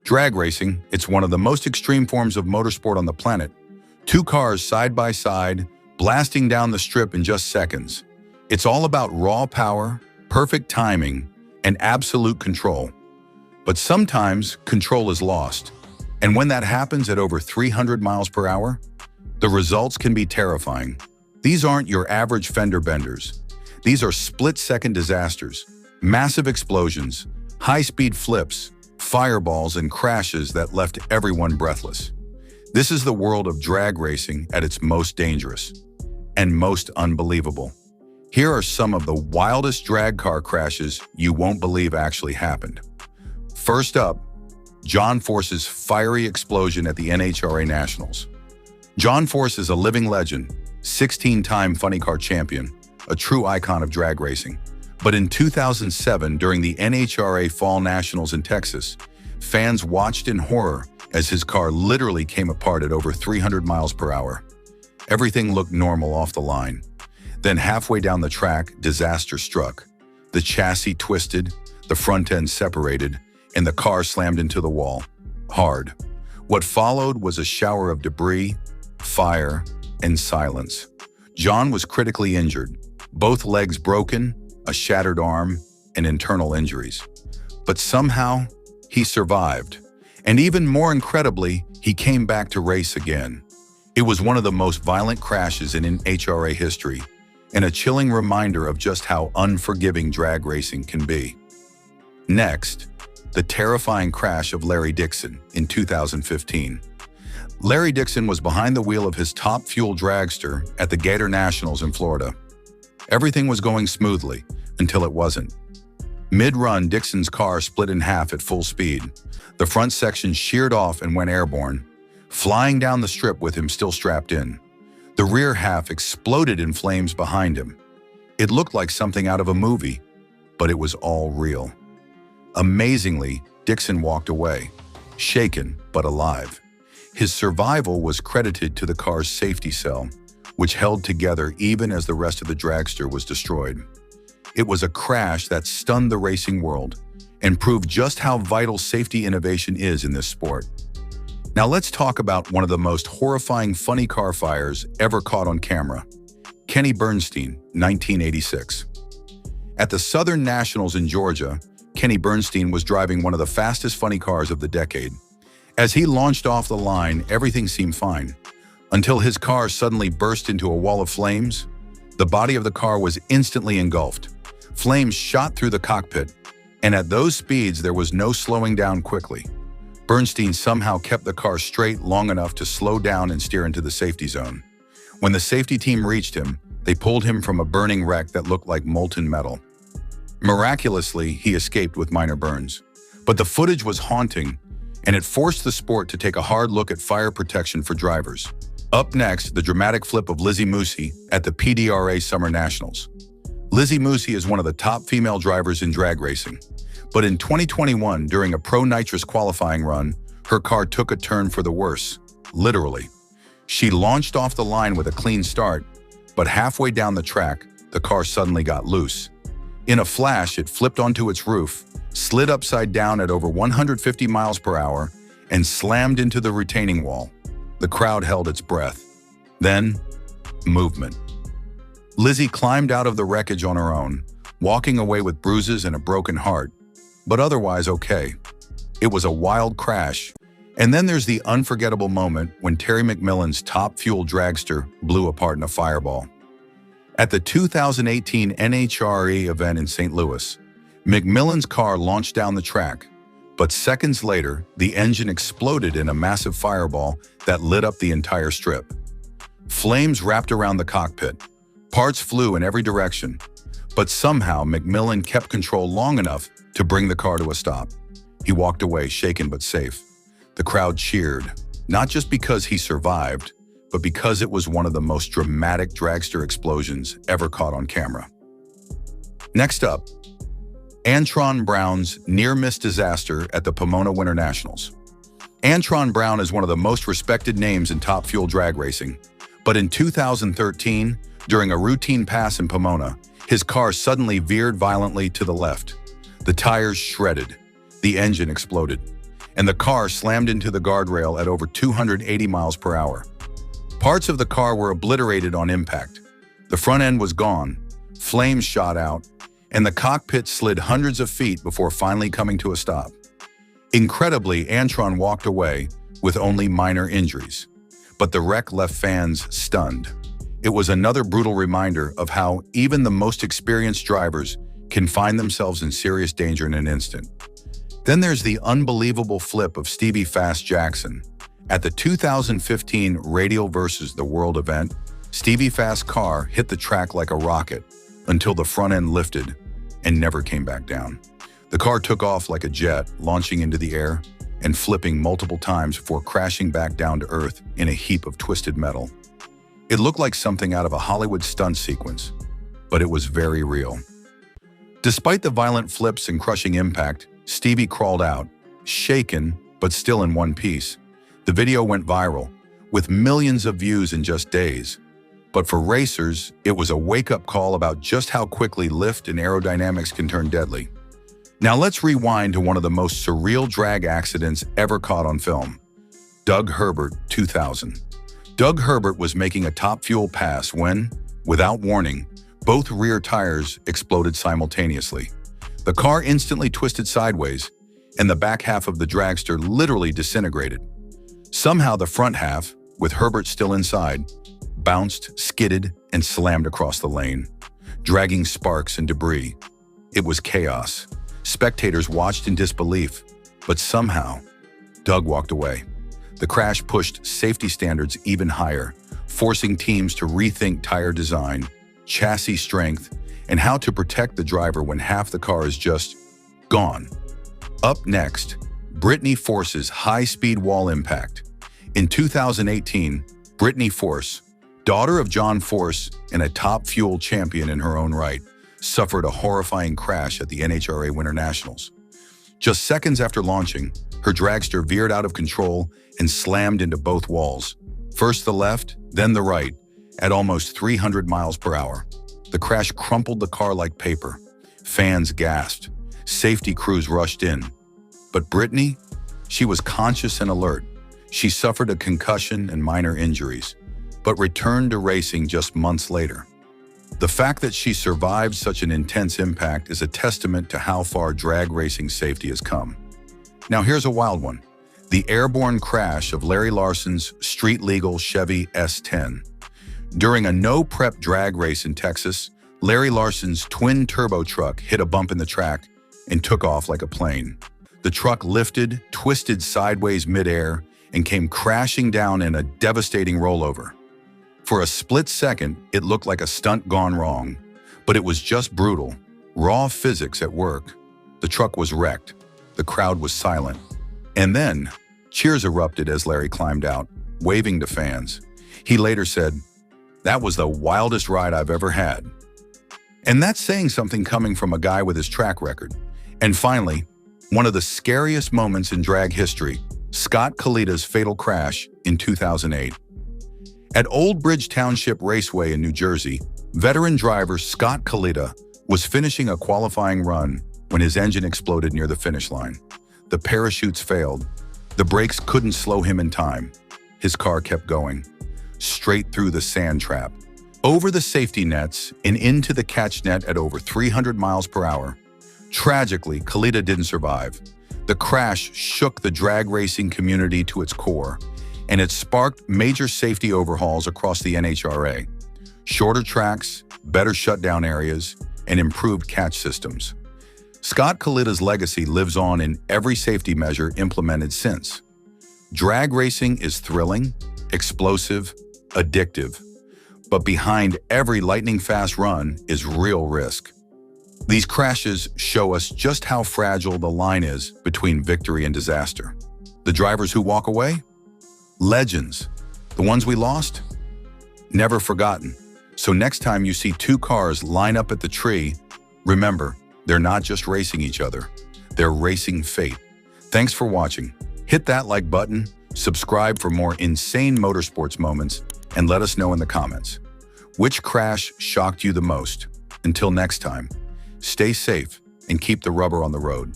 Drag racing, it's one of the most extreme forms of motorsport on the planet. Two cars side by side, blasting down the strip in just seconds. It's all about raw power, perfect timing, and absolute control. But sometimes control is lost. And when that happens at over 300 miles per hour, the results can be terrifying. These aren't your average fender benders. These are split-second disasters, massive explosions, high-speed flips, fireballs, and crashes that left everyone breathless. This is the world of drag racing at its most dangerous and most unbelievable. Here are some of the wildest drag car crashes you won't believe actually happened. First up, John Force's fiery explosion at the NHRA Nationals. John Force is a living legend, 16-time funny car champion, a true icon of drag racing. But in 2007, during the NHRA Fall Nationals in Texas, fans watched in horror as his car literally came apart at over 300 miles per hour. Everything looked normal off the line. Then halfway down the track, disaster struck. The chassis twisted, the front end separated, and the car slammed into the wall, hard. What followed was a shower of debris, fire, and silence. John was critically injured, both legs broken, a shattered arm, and internal injuries. But somehow, he survived. And even more incredibly, he came back to race again. It was one of the most violent crashes in NHRA history, and a chilling reminder of just how unforgiving drag racing can be. Next, the terrifying crash of Larry Dixon in 2015. Larry Dixon was behind the wheel of his Top Fuel dragster at the Gator Nationals in Florida. Everything was going smoothly until it wasn't. Mid-run, Dixon's car split in half at full speed. The front section sheared off and went airborne, flying down the strip with him still strapped in. The rear half exploded in flames behind him. It looked like something out of a movie, but it was all real. Amazingly, Dixon walked away, shaken but alive. His survival was credited to the car's safety cell, which held together even as the rest of the dragster was destroyed. It was a crash that stunned the racing world and proved just how vital safety innovation is in this sport. Now let's talk about one of the most horrifying funny car fires ever caught on camera. Kenny Bernstein, 1986. At the Southern Nationals in Georgia, Kenny Bernstein was driving one of the fastest funny cars of the decade. As he launched off the line, everything seemed fine, until his car suddenly burst into a wall of flames. The body of the car was instantly engulfed. Flames shot through the cockpit, and at those speeds there was no slowing down quickly. Bernstein somehow kept the car straight long enough to slow down and steer into the safety zone. When the safety team reached him, they pulled him from a burning wreck that looked like molten metal. Miraculously, he escaped with minor burns. But the footage was haunting, and it forced the sport to take a hard look at fire protection for drivers. Up next, the dramatic flip of Lizzie Mousy at the PDRA Summer Nationals. Lizzie Mousy is one of the top female drivers in drag racing. But in 2021, during a Pro Nitrous qualifying run, her car took a turn for the worse, literally. She launched off the line with a clean start, but halfway down the track, the car suddenly got loose. In a flash, it flipped onto its roof, slid upside down at over 150 miles per hour, and slammed into the retaining wall. The crowd held its breath. Then, movement. Lizzie climbed out of the wreckage on her own, walking away with bruises and a broken heart, but otherwise okay. It was a wild crash. And then there's the unforgettable moment when Terry McMillan's Top Fuel dragster blew apart in a fireball. At the 2018 NHRA event in St. Louis, McMillan's car launched down the track, but seconds later, the engine exploded in a massive fireball that lit up the entire strip. Flames wrapped around the cockpit. Parts flew in every direction, but somehow McMillan kept control long enough to bring the car to a stop. He walked away, shaken but safe. The crowd cheered, not just because he survived, but because it was one of the most dramatic dragster explosions ever caught on camera. Next up, Antron Brown's near-miss disaster at the Pomona Winter Nationals. Antron Brown is one of the most respected names in Top Fuel drag racing, but in 2013, during a routine pass in Pomona, his car suddenly veered violently to the left. The tires shredded. The engine exploded. and the car slammed into the guardrail at over 280 miles per hour. Parts of the car were obliterated on impact. The front end was gone, flames shot out, and the cockpit slid hundreds of feet before finally coming to a stop. Incredibly, Antron walked away with only minor injuries, but the wreck left fans stunned. It was another brutal reminder of how even the most experienced drivers can find themselves in serious danger in an instant. Then there's the unbelievable flip of Stevie Fast Jackson. At the 2015 Radial vs. the World event, Stevie Fast's car hit the track like a rocket until the front end lifted and never came back down. The car took off like a jet, launching into the air and flipping multiple times before crashing back down to earth in a heap of twisted metal. It looked like something out of a Hollywood stunt sequence, but it was very real. Despite the violent flips and crushing impact, Stevie crawled out, shaken but still in one piece. The video went viral, with millions of views in just days. But for racers, it was a wake-up call about just how quickly lift and aerodynamics can turn deadly. Now let's rewind to one of the most surreal drag accidents ever caught on film. Doug Herbert, 2000. Doug Herbert was making a top fuel pass when, without warning, both rear tires exploded simultaneously. The car instantly twisted sideways, and the back half of the dragster literally disintegrated. Somehow the front half, with Herbert still inside, bounced, skidded, and slammed across the lane, dragging sparks and debris. It was chaos. Spectators watched in disbelief, but somehow, Doug walked away. The crash pushed safety standards even higher, forcing teams to rethink tire design, chassis strength, and how to protect the driver when half the car is just gone. Up next, Brittany Force's high-speed wall impact. In 2018, Brittany Force, daughter of John Force and a top fuel champion in her own right, suffered a horrifying crash at the NHRA Winter Nationals. Just seconds after launching, her dragster veered out of control and slammed into both walls, first the left, then the right, at almost 300 miles per hour. The crash crumpled the car like paper. Fans gasped. Safety crews rushed in. But Brittany, she was conscious and alert. She suffered a concussion and minor injuries, but returned to racing just months later. The fact that she survived such an intense impact is a testament to how far drag racing safety has come. Now here's a wild one. The airborne crash of Larry Larson's street-legal Chevy S10. During a no-prep drag race in Texas, Larry Larson's twin-turbo truck hit a bump in the track and took off like a plane. The truck lifted, twisted sideways midair, and came crashing down in a devastating rollover. For a split second, it looked like a stunt gone wrong, but it was just brutal, raw physics at work. The truck was wrecked. The crowd was silent. And then, cheers erupted as Larry climbed out, waving to fans. He later said, "That was the wildest ride I've ever had." And that's saying something coming from a guy with his track record. And finally, one of the scariest moments in drag history, Scott Kalita's fatal crash in 2008. At Old Bridge Township Raceway in New Jersey, veteran driver Scott Kalita was finishing a qualifying run when his engine exploded near the finish line. The parachutes failed. The brakes couldn't slow him in time. His car kept going, straight through the sand trap, over the safety nets and into the catch net at over 300 miles per hour. Tragically, Kalita didn't survive. The crash shook the drag racing community to its core, and it sparked major safety overhauls across the NHRA. Shorter tracks, better shutdown areas, and improved catch systems. Scott Kalita's legacy lives on in every safety measure implemented since. Drag racing is thrilling, explosive, addictive, but behind every lightning-fast run is real risk. These crashes show us just how fragile the line is between victory and disaster. The drivers who walk away? Legends. The ones we lost? Never forgotten. So next time you see two cars line up at the tree, remember, they're not just racing each other, they're racing fate. Thanks for watching. Hit that like button, subscribe for more insane motorsports moments, and let us know in the comments. Which crash shocked you the most? Until next time, stay safe and keep the rubber on the road.